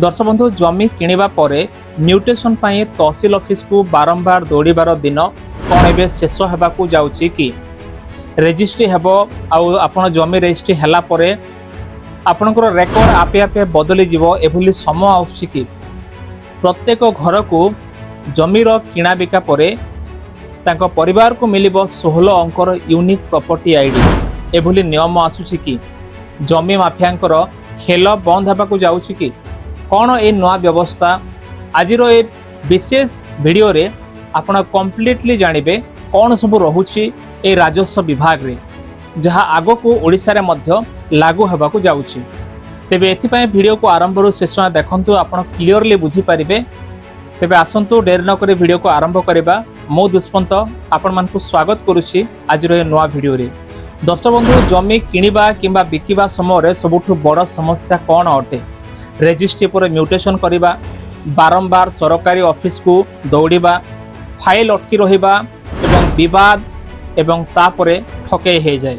दर्शक बंधु जमी किणवा पर म्यूटेशन पाई तहसील ऑफिस को बारंबार दौड़ार दिन कौन ए शेष होगाकू जाउछि कि रेजिस्ट्री हेब आपण जमी रेजिस्ट्री हैला परे आपणकर रेकर्ड आपे आपे बदली जीवो एभली समय आउछि कि प्रत्येक घर को जमीर किणा बिका परे तांको परिवार को मिलिबो 16 अंकर यूनिक प्रॉपर्टी आईडी एभली नियम आसुछि कि जमी माफियांकर खेल बंद होगाकू जाउछि कि कौन ए नया व्यवस्था आज ए विशेष वीडियो रे आपण कंप्लीटली जानबे कौन सब रहुछि ए राजस्व विभाग रे जहाँ आगो को ओडिशा रे मध्य लागू होगाकू जाउछि। तेबे एथिपाई वीडियो को आरंभ रु शेष देखंतु आपण क्लियरली बुझी पारिबे। तेबे आसंतु डेर न करे वीडियो को आरंभ करबा। मो दुष्पंत आपण मानकु स्वागत करूछि आज रे नया वीडियो रे। दर्शक बंधु जमी किणवा किंबा बिकिबा समय सबुठु बड़ समस्या कौन अटे? रेजिस्ट्री पर म्यूटेशन करवा, बारंबार सरकारी ऑफिस को दौड़िबा, फाइल अटकी रहिबा एवं विवाद एवं तापरे ठके हो जाए।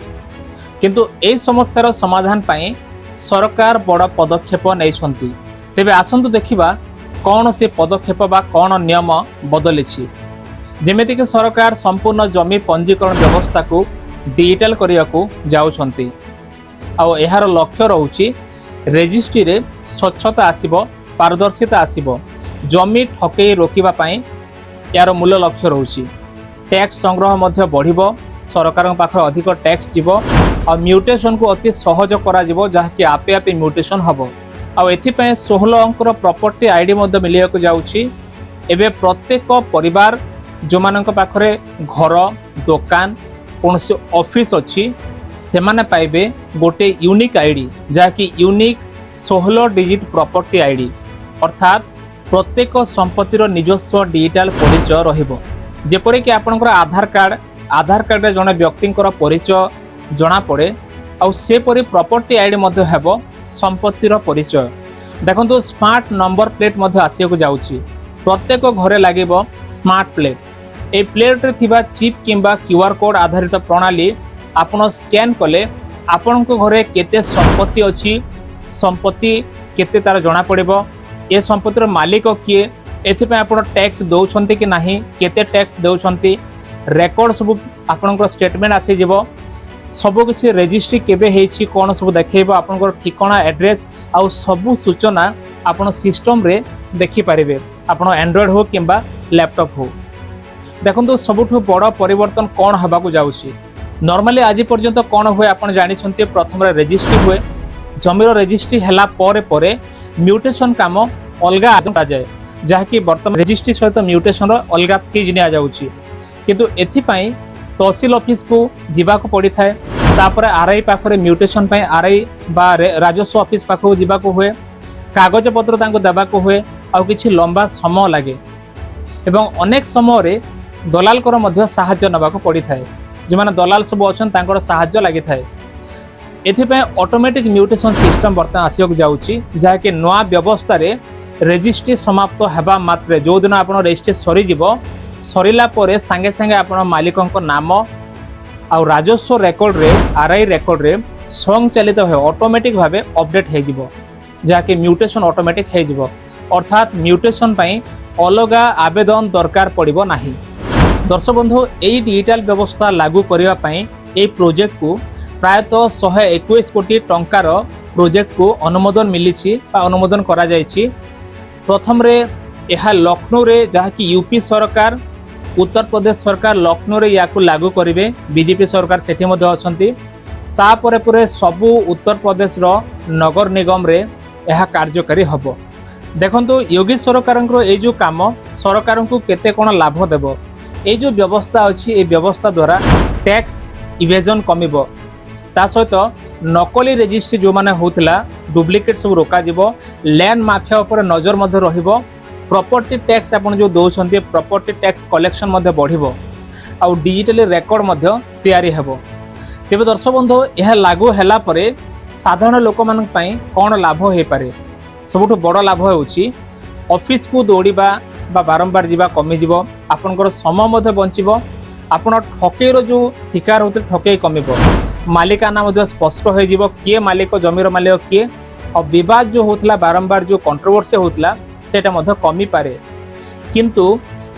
किंतु ए समस्यार समाधान पाई सरकार बड़ पदक्षेप नैछंती। तेबे आसंतु देखिबा कौन से पदक्षेप बा कौन नियम बदली। जेमिति कि सरकार संपूर्ण जमी पंजीकरण व्यवस्था को डिजिटल करिया को जाउछंती। आ एहार लक्ष्य रहउछि रेजिस्ट्री रे स्वच्छता आसीबो, पारदर्शिता आसीबो, जमी ठके रोकिबा पाई यार मूल लक्ष्य रहउछि। टैक्स संग्रह मध्य बढ़िबो, सरकार पाखर अधिक टैक्स जीवो और म्यूटेशन को अति सहज करा जीवो जहाँकि आपे आपे म्यूटेशन हबो। आ एथिपाई 16 अंकर प्रॉपर्टी आईडी मध्य मिलिया को जाउछि। एबे प्रत्येक परिवार जो मानक पाखरे घर, दुकान, कोनसे ऑफिस अछि सेमाने पाइबे गोटे यूनिक आईडी जहाँकि यूनिक 16 डिजिट प्रॉपर्टी आईडी अर्थात प्रत्येक संपत्तिर निजस्व डिजिटल परिचय रहिबो। जेपरि कि आपनकर आधार कार्ड रे जने व्यक्तिंकर परिचय जना पड़े आ सेपरि प्रॉपर्टी आईडी मध्य हेबो संपत्तिर परिचय। देखंतु स्मार्ट नंबर प्लेट मध्य आसियाको जाउछि। प्रत्येक घरे लागिबो स्मार्ट प्लेट। ए प्लेट रे थिबा चिप किंबा क्यूआर कोड आधारित प्रणाली आपण स्कैन कले आपण घरे केते संपत्ति अछि, संपत्ति केते तार जना पड़िबो, ए संपत्तिर मालिक किए, एथिपे आपण टैक्स दउछंती कि नाही, केते टैक्स दउछंती, रेकॉर्ड सब आपनकर स्टेटमेंट आसी जीवो। सब किछि रेजिस्ट्री केबे हेछि कोन सब देखैबो, आपनकर ठिकाना एड्रेस आ सब सूचना आपण सिस्टम रे देखि पारिबे, आपण एंड्रॉइड हो किंबा लैपटॉप हो। देखंतु सबुठु बड़ परिवर्तन कोन हबाकू जाउछि। नॉर्मली आज पर्यंत कौन हुए आप जानी प्रथम रेजिस्ट्री हुए, जमीर रेजिस्ट्री हैला परे परे म्यूटेशन काम अलग आदि जाए जहाँकि बर्तमान रेजिस्ट्री सहित म्यूटेशन अलग फीज नि जाउछि। किंतु एथिपाई तहसील ऑफिस को जीवाको पड़ी थाए, तापर आरआई पाखरे म्यूटेशन पाई आरआई बा राजस्व ऑफिस पाखो जीवाको हुए, कागज पत्र तांको देबाको हुए आ किछि लंबा समय लागे एवं अनेक समय रे दलाल कर मध्य सहायता नबाको पड़ी थाए। जो माने दलाल सब अच्छन तांकर सहायता लागि थाए। एथिपाई ऑटोमेटिक म्यूटेशन सिस्टम बर्तमान आसियाको जाउछि जहाँकि नया व्यवस्था रे रेजिस्ट्री समाप्त हेबा मात्रे जो दिन आपण रेजिस्ट्री सरी जीवो, सरीला परे संगे संगे आपण मालिकंक नाम आ राजस्व रेकॉर्ड रे आरआई रेकॉर्ड रे स्वयंचालित हो ऑटोमेटिक भावे अपडेट हे जीवो जहाँकि म्यूटेशन ऑटोमेटिक हे जीवो। अर्थात म्यूटेशन पाई अलग आवेदन दरकार पड़िबो नाही। दर्शक बंधु यही डिजिटल व्यवस्था लागू करने पाई ए प्रोजेक्ट को प्रायतः 121 कोटी टंकार प्रोजेक्ट को अनुमोदन मिली अनुमोदन करा जायछि। प्रथम रे यह लखनऊ रे जहाँकि यूपी सरकार, उत्तर प्रदेश सरकार लखनऊ रे या लागू करेंगे, बीजेपी सरकार सेठी मध्य अछंती। तापरे परे सबु उत्तर प्रदेश रो नगर निगम रे यह कार्यकारी हबो। देखंतु योगी सरकार ए जो काम सरकार को केते कोन लाभ देबो। ये जो व्यवस्था अच्छी ये व्यवस्था द्वारा टैक्स इवेजन कमिबो, ता सहित नकली रेजिस्ट्री जो माने होतला डुप्लिकेट सब रोका जिवो, लैंड माफिया ऊपर नजर मध्य रहिबो, प्रॉपर्टी टैक्स आपण जो दउछंती प्रॉपर्टी टैक्स कलेक्शन मध्य बढ़िबो आ डिजिटली रेकॉर्ड मध्य तैयारी हेबो। तेबे दर्शक बंधु यह लागू हैला परे साधारण लोक मानक पई कोन लाभ हे पारे? सबुठु बड़ लाभ होउछि ऑफिस को दौड़िबा बा बारंबार जीवा कमी जीव, आपनकर समय मध्य बंचिबो, आपण ठकेर जो शिकार होते ठके कमिबो, मालिकाना मध्य स्पष्ट हो जीवो, किए मालिक जमीर मालिक किए और विवाद जो होता बारंबार जो कंट्रोवर्सी होता सेटा मध्य कमी पारे किंतु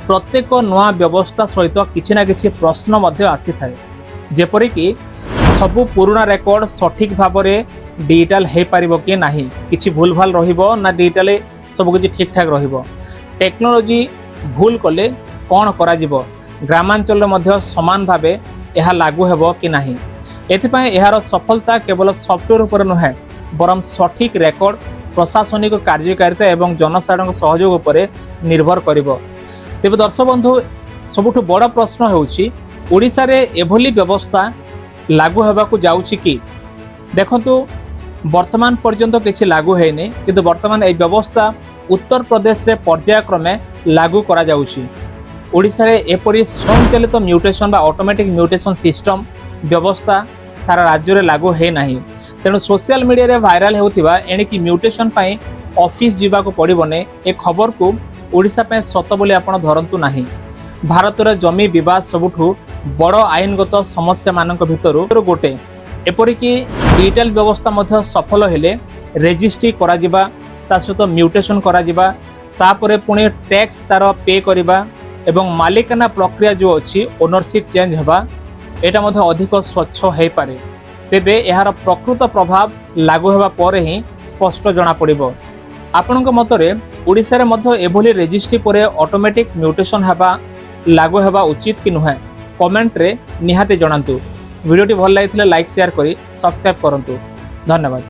प्रत्येक नुआ व्यवस्था सहित किछि ना किछि प्रश्न मध्य आसी थाए जेपरि कि सबु पुराना रेकर्ड सठिक भाव में डिजिटाल हो पारिबो कि नाही किछि भूल भाल रहिबो ना डिजिटाल सब किछि ठीक ठाक रहिबो टेक्नोलोजी भूल कले कौन करा जिवो ग्रामांचल मध्य समान भावे यह लागू हेबो कि नाही एथिपाई एहार सफलता केवल सॉफ्टवेयर उपर नुहे बरम सठिक रेकर्ड प्रशासनिक कार्यकारिता एवं जनसाधारण सहयोग उपर निर्भर करिबो तेबे दर्शक बंधु सबुठु बड़ प्रश्न होउछि ओडिसा रे एभली व्यवस्था लागू हेबाकू जाउछि कि देखंतु वर्तमान पर्यंत किछि लागू हेने किंतु वर्तमान ए व्यवस्था उत्तर प्रदेश रे पर्यायक्रमे लागू करा जाउछि ओडिसा रे एपरि स्वयंचालित म्यूटेशन बा ऑटोमेटिक म्यूटेशन सिस्टम व्यवस्था सारा राज्य रे लागू हे नाही तेणु सोशल मीडिया रे वायरल होउथिबा एणिकी म्यूटेशन पई ऑफिस जीवा को पड़िबने ए खबर को ओडिसा पे सत बोली आपण धरंतु नाही भारत रे जमी विवाद सबुठु बड़ आईनगत समस्या मानक भितर गोटे एपरिकी डिजिटल व्यवस्था मध्य सफल हेले रेजिस्ट्री करा जिबा ता सहित म्यूटेशन करा जिबा तापरे पुणी टैक्स तार पे करिबा एवं मालिकाना प्रक्रिया जो अच्छी ओनरशिप चेंज हेबा एटा मध्य अधिक स्वच्छ हो पारे तेबे यार प्रकृत प्रभाव लागू हेबा परे ही स्पष्ट जना पड़िबो आपनक मतरे ओडिसा रे मध्य एभली रेजिस्ट्री परे ऑटोमेटिक म्यूटेशन हेबा लागू हेबा उचित कि नुहे कमेंट रे निहाते जणांतु वीडियोटी भल लागिथिले लाइक शेयर करी सब्सक्राइब करंतु धन्यवाद।